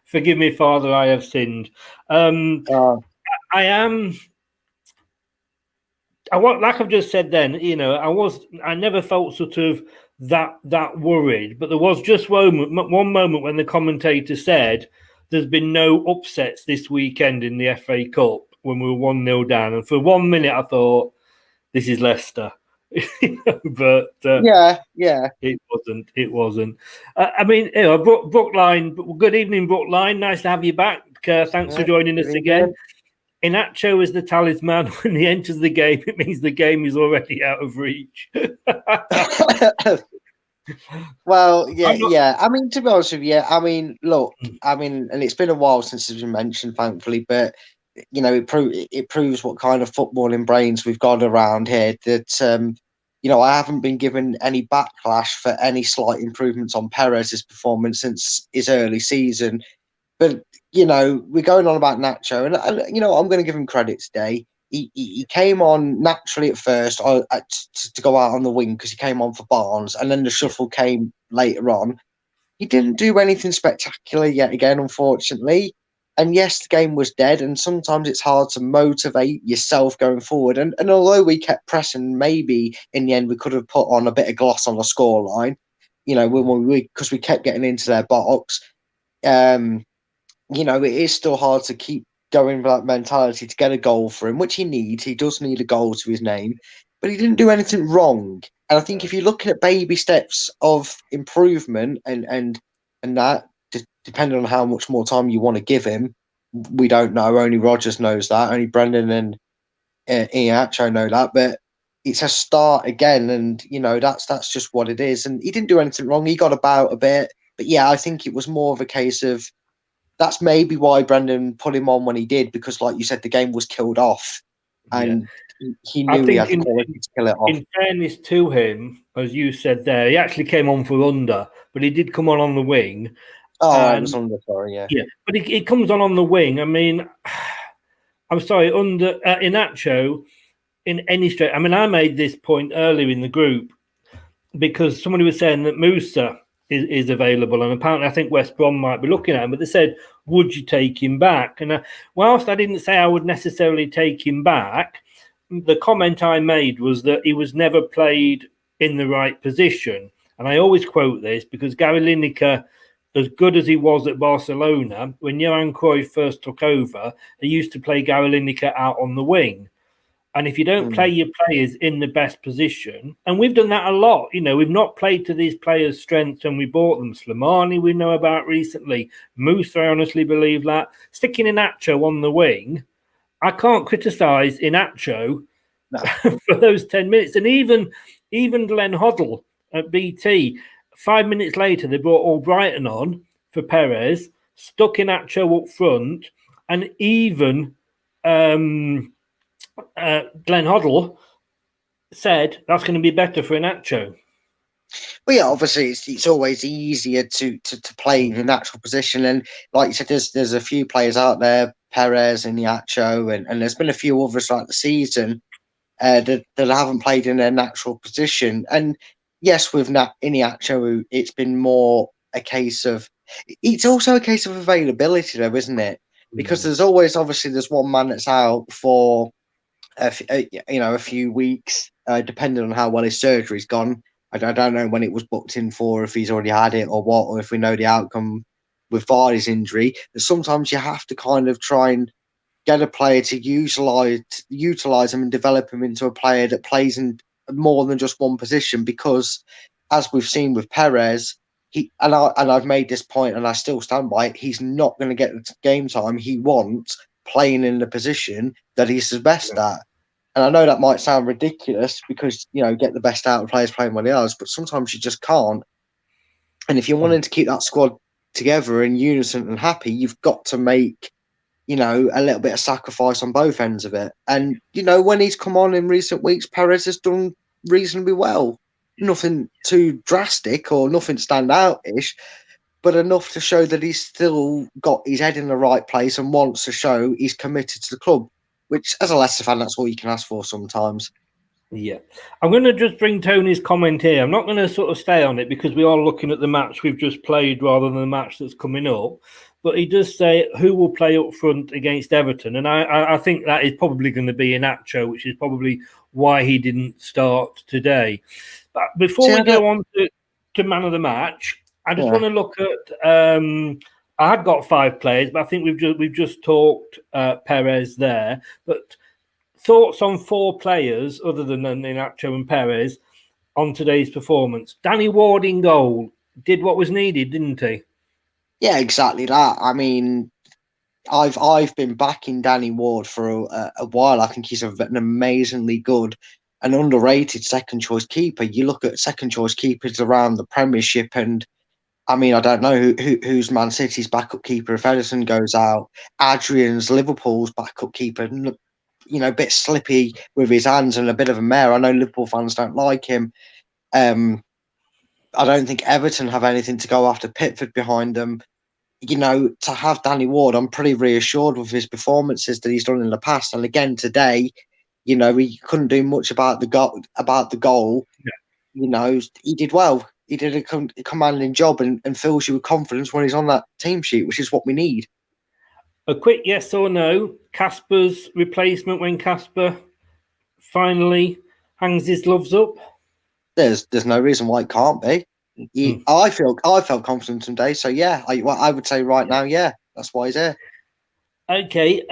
Forgive me, Father, I have sinned. I am. Like I've just said then, I never felt sort of that worried, but there was just one moment when the commentator said there's been no upsets this weekend in the FA Cup when we were 1-0 down. And for 1 minute I thought, this is Leicester. But it wasn't. I mean, Brookline, good evening, Brookline. Nice to have you back. Thanks for joining us again. Inacho is the talisman. When he enters the game, it means the game is already out of reach. Well, yeah. I mean, to be honest with you, I mean, look, and it's been a while since it's been mentioned, thankfully, but it proves what kind of footballing brains we've got around here. That I haven't been given any backlash for any slight improvements on Perez's performance since his early season. But we're going on about Nacho, and I'm going to give him credit today. He came on naturally at first to go out on the wing because he came on for Barnes, and then the shuffle came later on. He didn't do anything spectacular yet again, unfortunately. And yes, the game was dead, and sometimes it's hard to motivate yourself going forward. And although we kept pressing, maybe in the end we could have put on a bit of gloss on the scoreline, because we kept getting into their box. It is still hard to keep going with that mentality to get a goal for him, which he needs. He does need a goal to his name, but he didn't do anything wrong. And I think if you're looking at baby steps of improvement and that, depending on how much more time you want to give him, we don't know. Only Rodgers knows that. Only Brendan and Iacho know that. But it's a start again, and that's just what it is. And he didn't do anything wrong. He got about a bit, but yeah, I think it was more of a case of that's maybe why Brendan put him on when he did, because, like you said, the game was killed off, and he knew he had the quality to kill it off. In fairness to him, as you said there, he actually came on for under, but he did come on the wing. Oh, it was under, sorry, yeah. Yeah, but he comes on the wing. I mean, I'm sorry, under Inacho in any stretch. I mean, I made this point earlier in the group because somebody was saying that Musa is available, and apparently I think West Brom might be looking at him, but they said, would you take him back? And whilst I didn't say I would necessarily take him back, the comment I made was that he was never played in the right position. And I always quote this because Gary Lineker, as good as he was at Barcelona, when Johan Cruyff first took over, they used to play Gary Lineker out on the wing. And if you don't play your players in the best position, and we've done that a lot, we've not played to these players' strengths when we bought them. Slimani we know about recently. Musa, I honestly believe that. Sticking Inacho on the wing, I can't criticise Inacho for those 10 minutes. And even Glenn Hoddle at BT, 5 minutes later, they brought all Brighton on for Perez, stuck Inacho up front, and even Glenn Hoddle said that's going to be better for Inacho. Well, yeah, obviously it's always easier to play in a natural position, and like you said, there's a few players out there Perez, Iniacho, and there's been a few others throughout the season that haven't played in their natural position. And yes, with Iniacho, it's been more a case of. It's also a case of availability, though, isn't it? Because there's always there's one man that's out for a few weeks, depending on how well his surgery's gone. I don't know when it was booked in for, if he's already had it or what, or if we know the outcome with Vardy's injury. But sometimes you have to kind of try and get a player to utilize him and develop him into a player that plays in more than just one position. Because, as we've seen with Perez, I've made this point and I still stand by it. He's not going to get the game time he wants playing in the position that he's the best at. And I know that might sound ridiculous because, get the best out of players playing when he does, but sometimes you just can't. And if you're wanting to keep that squad together in unison and happy, you've got to make, a little bit of sacrifice on both ends of it. And, when he's come on in recent weeks, Perez has done reasonably well. Nothing too drastic or nothing stand out-ish, but enough to show that he's still got his head in the right place and wants to show he's committed to the club, which, as a Leicester fan, that's all you can ask for sometimes. Yeah. I'm going to just bring Tony's comment here. I'm not going to sort of stay on it because we are looking at the match we've just played rather than the match that's coming up. But he does say who will play up front against Everton. And I think that is probably going to be Iniacho, which is probably why he didn't start today. But before we go on to man of the match, I just want to look at I had got 5 players, but I think we've just talked Perez there. But thoughts on 4 players other than Iniacho and Perez on today's performance. Danny Ward in goal did what was needed, didn't he? Yeah, exactly that. I mean, I've been backing Danny Ward for a while. I think he's an amazingly good and underrated second choice keeper. You look at second choice keepers around the Premiership, and I mean, I don't know who's Man City's backup keeper if Ederson goes out. Adrian's Liverpool's backup keeper, a bit slippy with his hands and a bit of a mare. I know Liverpool fans don't like him. I don't think Everton have anything to go after Pickford behind them. To have Danny Ward, I'm pretty reassured with his performances that he's done in the past. And again today, he couldn't do much about the goal. Yeah. He did well. He did a commanding job and fills you with confidence when he's on that team sheet, which is what we need. A quick yes or no. Casper's replacement when Casper finally hangs his gloves up? There's no reason why it can't be. I felt confident today, so yeah, I would say right now, yeah, that's why he's here. Okay,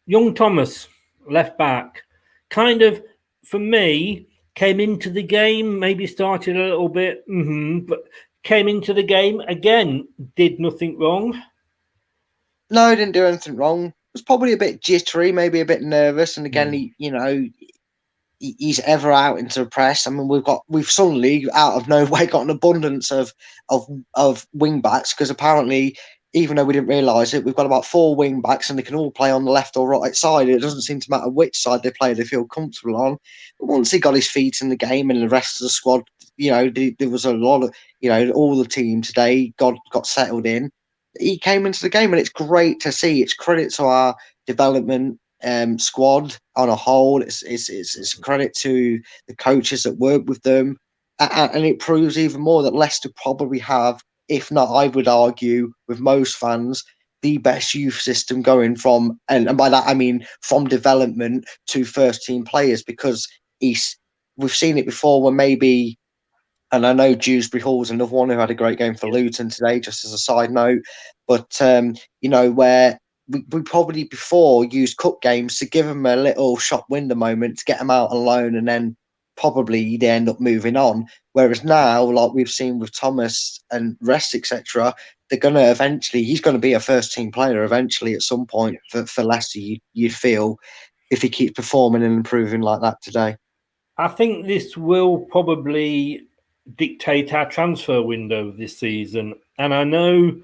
young Thomas, left back, kind of for me came into the game, maybe started a little bit, but came into the game again, did nothing wrong. No, he didn't do anything wrong. Was probably a bit jittery, maybe a bit nervous, and again, he's ever out into the press. I mean, we've suddenly out of nowhere got an abundance of wing backs because apparently, even though we didn't realise it, we've got about 4 wing backs and they can all play on the left or right side. It doesn't seem to matter which side they play; they feel comfortable on. But once he got his feet in the game and the rest of the squad, there was a lot of all the team today got settled in. He came into the game and it's great to see. It's credit to our development squad on a whole. It's a credit to the coaches that work with them, and it proves even more that Leicester probably have, if not, I would argue with most fans, the best youth system going from, and by that I mean from development to first team players, because we've seen it before when maybe. And I know Dewsbury Hall's another one who had a great game for Luton today, just as a side note. But, where we probably before used cup games to give them a little shop window moment to get them out on loan and then probably they end up moving on. Whereas now, like we've seen with Thomas and Rest, etc., they're going to eventually, he's going to be a first team player eventually at some point for Leicester, you'd feel, if he keeps performing and improving like that today. I think this will probably dictate our transfer window this season. And I know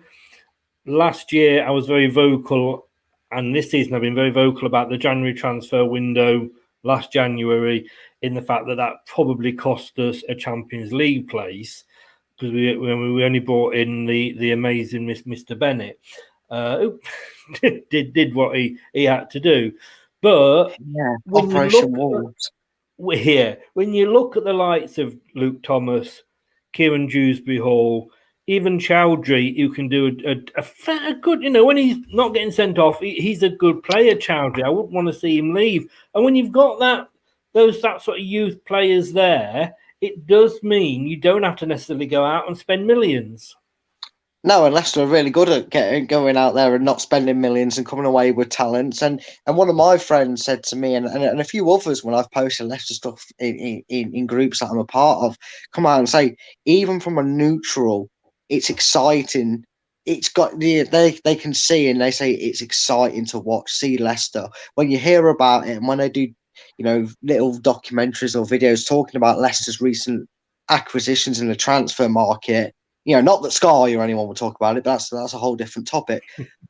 last year I was very vocal, and this season I've been very vocal about the January transfer window last January, in the fact that probably cost us a Champions League place because we only brought in the amazing Mr. Bennett. who did what he had to do. But Yeah, when Operation Wolves. when you look at the likes of Luke Thomas, Kieran Dewsbury Hall, even Chowdhury, who can do a good, when he's not getting sent off, he's a good player, Chowdhury. I wouldn't want to see him leave. And when you've got that sort of youth players there, it does mean you don't have to necessarily go out and spend millions. No, and Leicester are really good at going out there and not spending millions and coming away with talents. And one of my friends said to me, and a few others when I've posted Leicester stuff in groups that I'm a part of, come out and say, even from a neutral, it's exciting. It's got they can see and they say it's exciting to watch. See Leicester when you hear about it and when they do, little documentaries or videos talking about Leicester's recent acquisitions in the transfer market. Not that Sky or anyone will talk about it, but that's a whole different topic.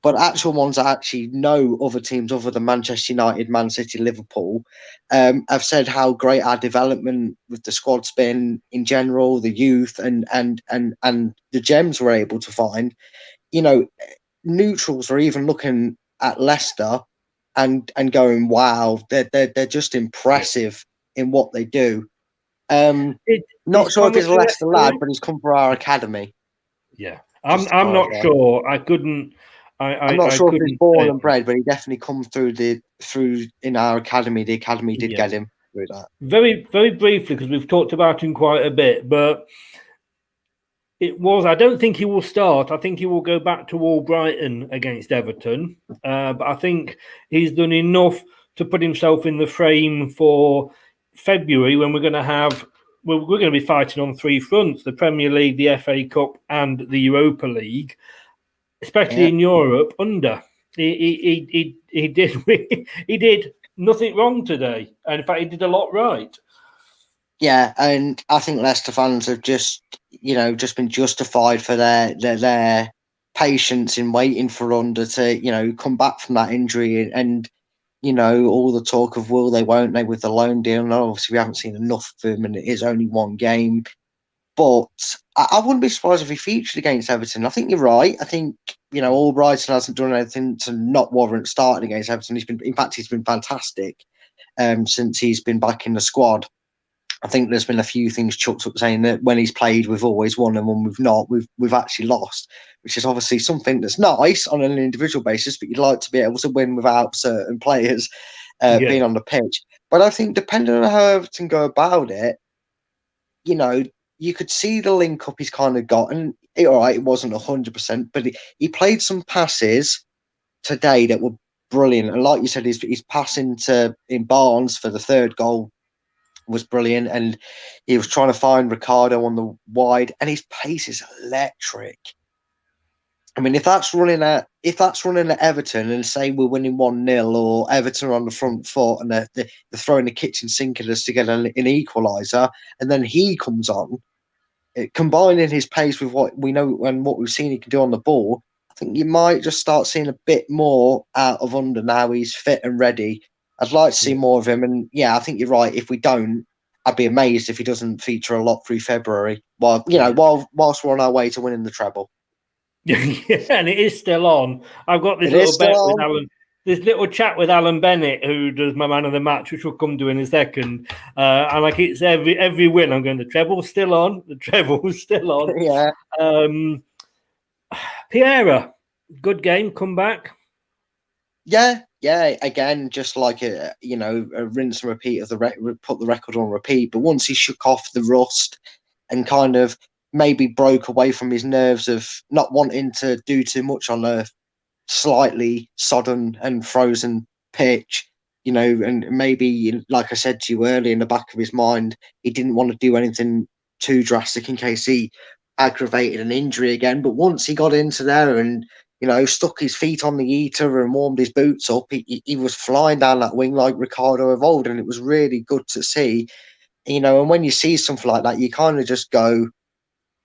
But actual ones that actually know other teams other than Manchester United, Man City, Liverpool, have said how great our development with the squad's been in general, the youth and the gems we're able to find. Neutrals are even looking at Leicester and going, wow, they're just impressive in what they do. Not sure if he's a Leicester lad, but he's come for our academy. Yeah, I'm not sure. I couldn't. I'm not sure if he's born and bred, but he definitely come through in our academy. The academy did get him through that. Very, very briefly, because we've talked about him quite a bit, but I don't think he will start. I think he will go back to all Brighton against Everton. But I think he's done enough to put himself in the frame for February when we're going to be fighting on three fronts: the Premier League, the FA Cup, and the Europa League. Especially in Europe, he did nothing wrong today, and in fact, he did a lot right. Yeah, and I think Leicester fans have just been justified for their patience in waiting for Under to come back from that injury and all the talk of will they, won't they with the loan deal. And obviously, we haven't seen enough of him, and it is only one game. But I wouldn't be surprised if he featured against Everton. I think you're right. I think Albrighton hasn't done anything to not warrant starting against Everton. He's been fantastic since he's been back in the squad. I think there's been a few things chucked up saying that when he's played, we've always won, and when we've not, we've actually lost, which is obviously something that's nice on an individual basis. But you'd like to be able to win without certain players being on the pitch. But I think depending on how Everton go about it, you could see the link up he's kind of got, and it wasn't 100%, but he played some passes today that were brilliant. And like you said, his passing in Barnes for the third goal was brilliant, and he was trying to find Ricardo on the wide, and his pace is electric. I mean, if that's running at Everton, and say we're winning 1-0, or Everton are on the front foot and they're throwing the kitchen sink at us to get an equaliser, and then he comes on, combining his pace with what we know and what we've seen he can do on the ball, I think you might just start seeing a bit more out of Under now he's fit and ready. I'd like to see more of him, and I think you're right. If we don't, I'd be amazed if he doesn't feature a lot through February. Whilst we're on our way to winning the treble. Yeah, and it is still on. I've got this little bet with Alan. This little chat with Alan Bennett, who does my man of the match, which we'll come to in a second. And like it's every win, I'm going, the treble's still on. The treble's still on. Yeah. Piera, good game, come back. Yeah. Again, just like a rinse and repeat of put the record on repeat. But once he shook off the rust and kind of maybe broke away from his nerves of not wanting to do too much on a slightly sodden and frozen pitch, and maybe, like I said to you earlier, in the back of his mind, he didn't want to do anything too drastic in case he aggravated an injury again. But once he got into there and stuck his feet on the heater and warmed his boots up, he was flying down that wing like Ricardo of old, and it was really good to see. And when you see something like that, you kind of just go,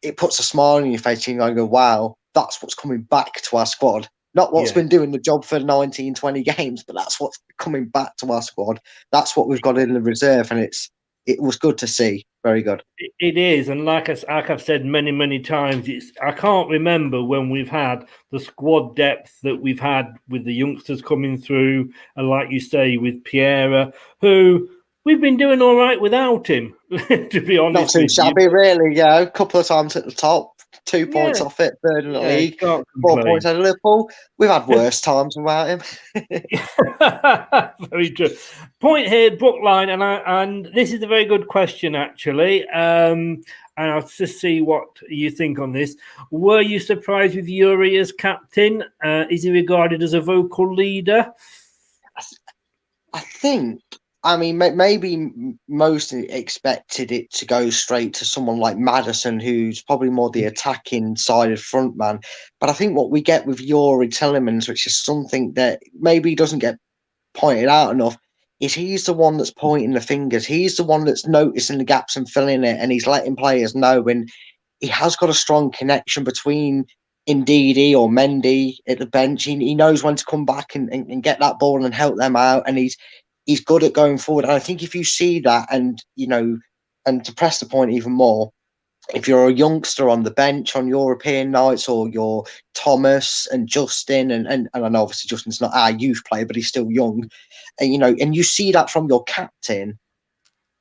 it puts a smile on your face, and you go, wow, that's what's coming back to our squad. Not what's been doing the job for 19, 20 games, but that's what's coming back to our squad. That's what we've got in the reserve, and it was good to see. very good. It is, and like I've said many times, I can't remember when we've had the squad depth that we've had with the youngsters coming through, and like you say, with Piera, who we've been doing all right without him, to be honest. Not too shabby, really. Yeah, a couple of times at the top, 2 points off it, third in the league, 4 points out of Liverpool. We've had worse times without him. Very true. Point here, Brookline, and this is a very good question, actually. And I'll just see what you think on this. Were you surprised with Yuri as captain? Is he regarded as a vocal leader? I think. I mean, maybe most expected it to go straight to someone like Maddison, who's probably more the attacking sided front man. But I think what we get with Yuri Tillemans, which is something that maybe doesn't get pointed out enough, is he's the one that's pointing the fingers. He's the one that's noticing the gaps and filling it, and he's letting players know. And he has got a strong connection between Ndidi or Mendy at the bench. He knows when to come back and get that ball and help them out, and he's good at going forward. And I think if you see that, and and to press the point even more, if you're a youngster on the bench on European nights, or you're Thomas and Justin, and I know obviously Justin's not our youth player, but he's still young, and and you see that from your captain,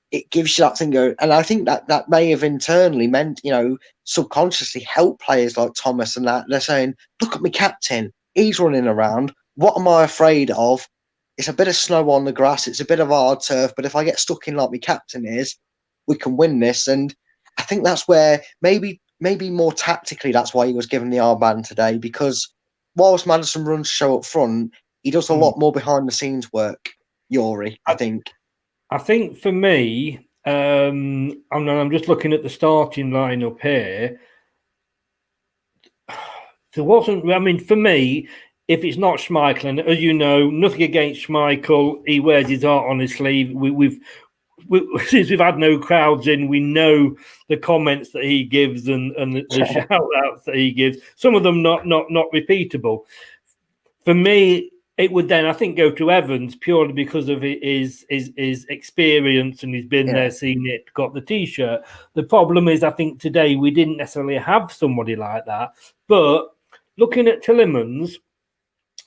it gives you that thing. And I think that may have internally meant, subconsciously help players like Thomas and that. They're saying, look at my captain, he's running around. What am I afraid of? It's a bit of snow on the grass. It's a bit of hard turf. But if I get stuck in like my captain is, we can win this. And I think that's where maybe more tactically, that's why he was given the armband today. Because whilst Maddison runs show up front, he does a lot more behind the scenes work, Yuri, I think. I think for me, I'm just looking at the starting lineup here. There wasn't, for me, if it's not Schmeichel, and as you know, nothing against Schmeichel, he wears his heart on his sleeve. Since we've had no crowds in, we know the comments that he gives and the shout outs that he gives. Some of them not repeatable. For me, it would then, I think, go to Evans purely because of his experience, and he's been there, seen it, got the T-shirt. The problem is, I think today we didn't necessarily have somebody like that. But looking at Tillemans,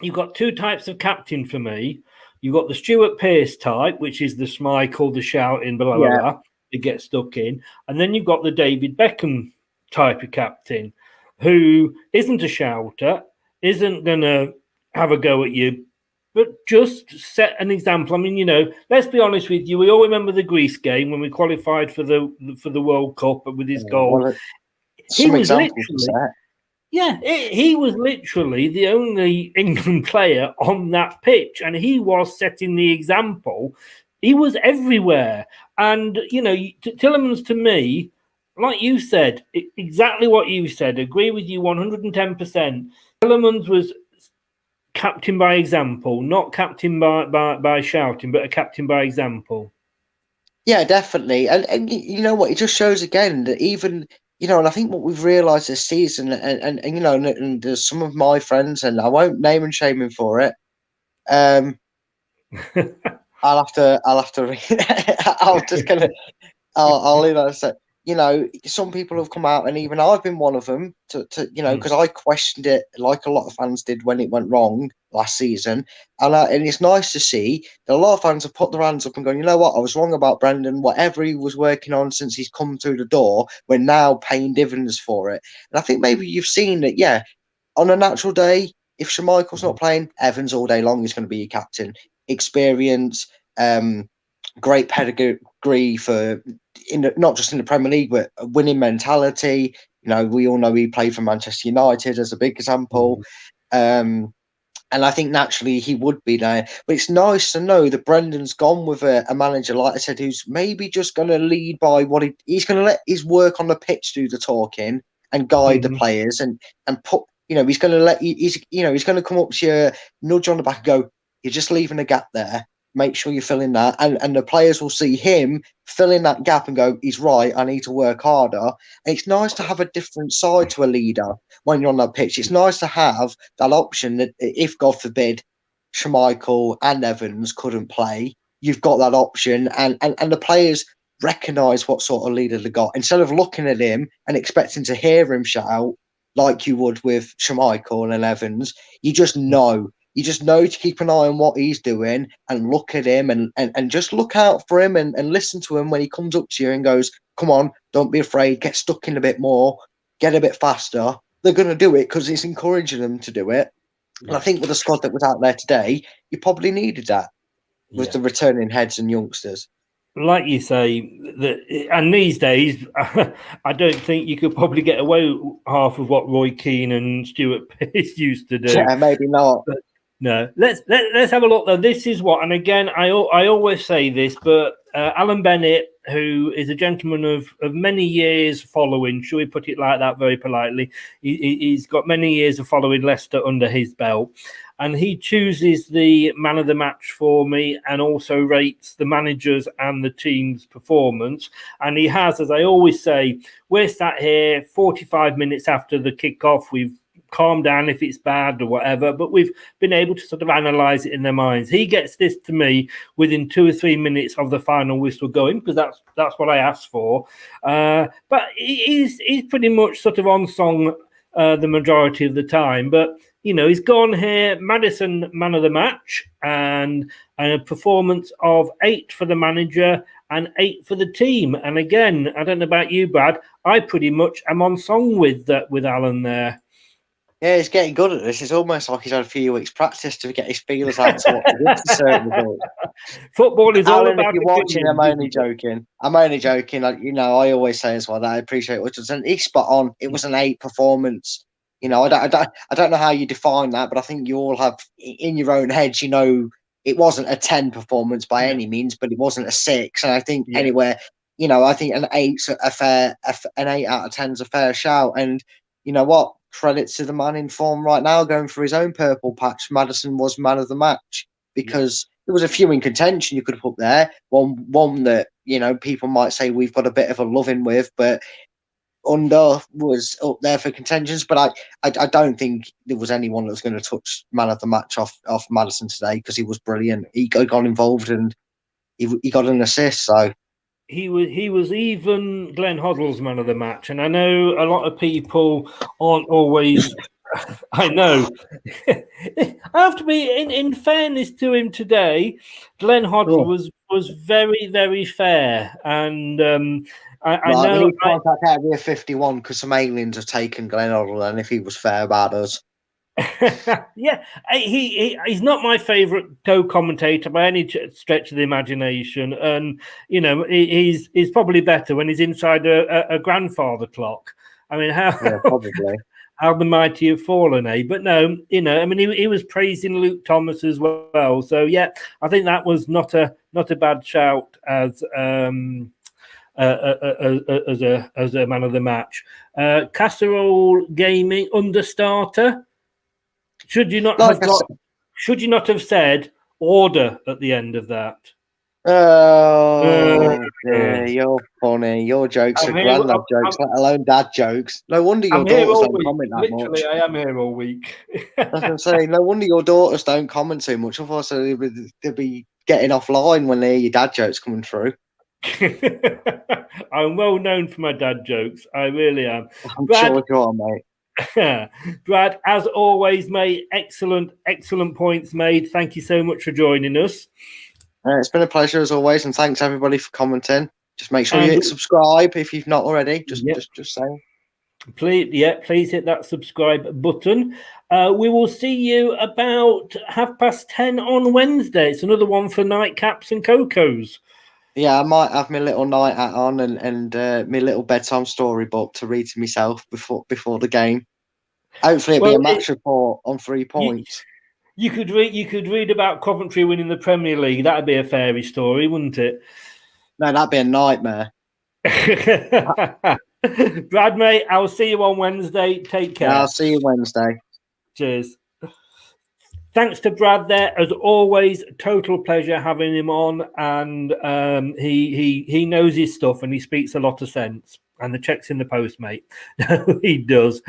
you've got two types of captain for me. You've got the Stuart Pearce type, which is the Schmeichel, the shouting, blah, blah, blah, to get stuck in. And then you've got the David Beckham type of captain, who isn't a shouter, isn't going to have a go at you, but just set an example. Let's be honest with you. We all remember the Greece game when we qualified for the World Cup with his goal. Well, he was literally the only England player on that pitch, and he was setting the example. He was everywhere. And, Tillemans, to me, like you said, exactly what you said, agree with you 110%. Tillemans was captain by example, not captain by shouting, but a captain by example. Yeah, definitely. And you know what? It just shows again that even... and I think what we've realised this season, and there's some of my friends, and I won't name and shame him for it. I'll have to. I'll leave that aside. Some people have come out, and even I've been one of them, because I questioned it like a lot of fans did when it went wrong last season. And it's nice to see that a lot of fans have put their hands up and gone, you know what, I was wrong about Brendan. Whatever he was working on since he's come through the door, we're now paying dividends for it. And I think maybe you've seen that, on a natural day, if Schmeichel's not playing, Evans all day long is going to be your captain. Experience, great pedigree for not just in the Premier League, but a winning mentality. We all know he played for Manchester United as a big example. And I think naturally he would be there. But it's nice to know that Brendan's gone with a manager, like I said, who's maybe just going to lead by what he's going to let his work on the pitch do the talking and guide the players and put, he's going to let you, he's going to come up to you, nudge on the back and go, you're just leaving a gap there. Make sure you fill in that. And the players will see him fill in that gap and go, he's right, I need to work harder. And it's nice to have a different side to a leader when you're on that pitch. It's nice to have that option that if, God forbid, Schmeichel and Evans couldn't play, you've got that option. And the players recognise what sort of leader they got. Instead of looking at him and expecting to hear him shout like you would with Schmeichel and Evans, you just know. You just know to keep an eye on what he's doing and look at him and just look out for him and listen to him when he comes up to you and goes, come on, don't be afraid, get stuck in a bit more, get a bit faster. They're going to do it because it's encouraging them to do it. And I think with the squad that was out there today, you probably needed that with the returning heads and youngsters. Like you say, and these days, I don't think you could probably get away with half of what Roy Keane and Stuart Pearce used to do. Yeah, maybe not. But no, let's have a look though. This is what, and again, I always say this, but Alan Bennett, who is a gentleman of many years following, should we put it like that very politely? He's got many years of following Leicester under his belt, and he chooses the man of the match for me and also rates the managers and the team's performance. And he has, as I always say, we're sat here 45 minutes after the kickoff. We've calm down if it's bad or whatever, but we've been able to sort of analyze it in their minds. He gets this to me within 2 or 3 minutes of the final whistle going, because that's what I asked for. But he's pretty much sort of on song the majority of the time. But he's gone here, Maddison man of the match, and a performance of 8 for the manager and 8 for the team. And again, I don't know about you, Brad, I pretty much am on song with Alan there. Yeah, he's getting good at this. It's almost like he's had a few weeks' practice to get his feelers out to what to do for certain results. Football is all about. If you're watching, I'm only joking. I always say as well that I appreciate what you're saying. He's spot on. It was an 8 performance. I don't know how you define that, but I think you all have in your own heads. It wasn't a 10 performance by any means, but it wasn't a 6. And I think anywhere, I think an 8's an 8 out of 10's a fair shout. And you know what? Credit to the man in form right now, going for his own purple patch. Maddison was man of the match because there was a few in contention you could have put there. One that people might say we've got a bit of a loving with, but Under was up there for contentions. But I don't think there was anyone that was going to touch man of the match off Maddison today because he was brilliant. He got involved and he got an assist. So. He was even Glenn Hoddle's man of the match, and I know a lot of people aren't always. I know. I have to be in fairness to him today. Glenn Hoddle was very, very fair, and I know. He can't take Area 51 because some aliens have taken Glenn Hoddle, and if he was fair about us. Yeah, he's not my favourite co-commentator by any stretch of the imagination, and he's probably better when he's inside a grandfather clock. I mean, probably how the mighty have fallen, eh? But no, he was praising Luke Thomas as well. So yeah, I think that was not a bad shout as a man of the match. Casserole Gaming understarter. Should you not have said order at the end of that? Oh, you're funny. Your jokes are granddad jokes, let alone dad jokes. No wonder your daughters don't comment that much. Literally, I am here all week. I was going to say, no wonder your daughters don't comment too much. Otherwise, they'll be getting offline when they hear your dad jokes coming through. I'm well known for my dad jokes. I really am. I'm sure you are, mate. Brad, as always, mate, excellent points made. Thank you so much for joining us. It's been a pleasure as always, and thanks everybody for commenting. Just make sure you hit subscribe if you've not already. Just saying. Please hit that subscribe button. We will see you about 10:30 on Wednesday. It's another one for nightcaps and cocos. Yeah, I might have my little night hat on and my little bedtime storybook to read to myself before the game. Hopefully it'll be a match report on 3 points. You could read about Coventry winning the Premier League. That'd be a fairy story, wouldn't it? No, that'd be a nightmare. Brad, mate, I'll see you on Wednesday. Take care. Yeah, I'll see you Wednesday. Cheers. Thanks to Brad there, as always. Total pleasure having him on, and he knows his stuff and he speaks a lot of sense. And the check's in the post, mate. No, he does.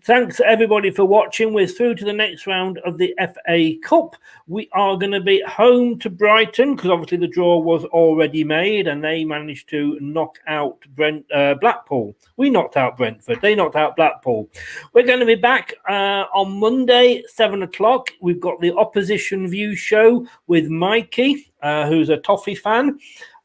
Thanks, everybody, for watching. We're through to the next round of the FA Cup. We are going to be home to Brighton because obviously the draw was already made and they managed to knock out Blackpool. We knocked out Brentford. They knocked out Blackpool. We're going to be back on Monday, 7 o'clock. We've got the Opposition View show with Mikey, who's a Toffee fan.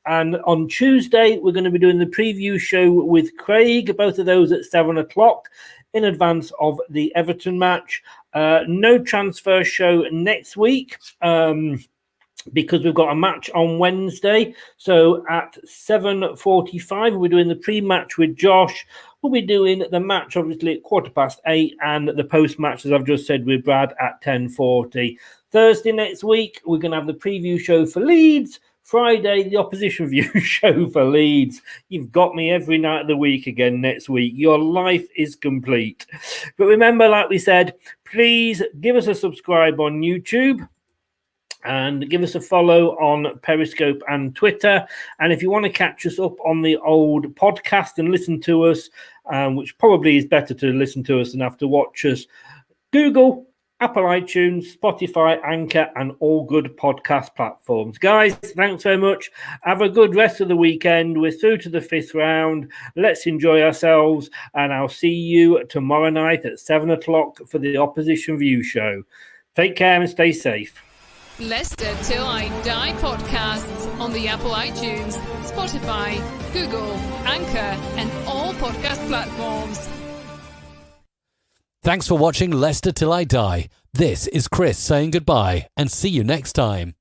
And on Tuesday, we're going to be doing the preview show with Craig, both of those at 7 o'clock in advance of the Everton match. No transfer show next week because we've got a match on Wednesday. So at 7:45, we're doing the pre-match with Josh. We'll be doing the match, obviously, at 8:15 and the post-match, as I've just said, with Brad at 10:40. Thursday next week, we're going to have the preview show for Leeds. Friday, the Opposition View show for Leeds. You've got me every night of the week again next week. Your life is complete. But remember, like we said, please give us a subscribe on YouTube and give us a follow on Periscope and Twitter. And if you want to catch us up on the old podcast and listen to us, which probably is better to listen to us than have to watch us, Google, Apple iTunes, Spotify, Anchor, and all good podcast platforms. Guys, thanks very much. Have a good rest of the weekend. We're through to the 5th round. Let's enjoy ourselves, and I'll see you tomorrow night at 7 o'clock for the Opposition View show. Take care and stay safe. Leicester Till I Die podcasts on the Apple iTunes, Spotify, Google, Anchor, and all podcast platforms. Thanks for watching Leicester Till I Die. This is Chris saying goodbye and see you next time.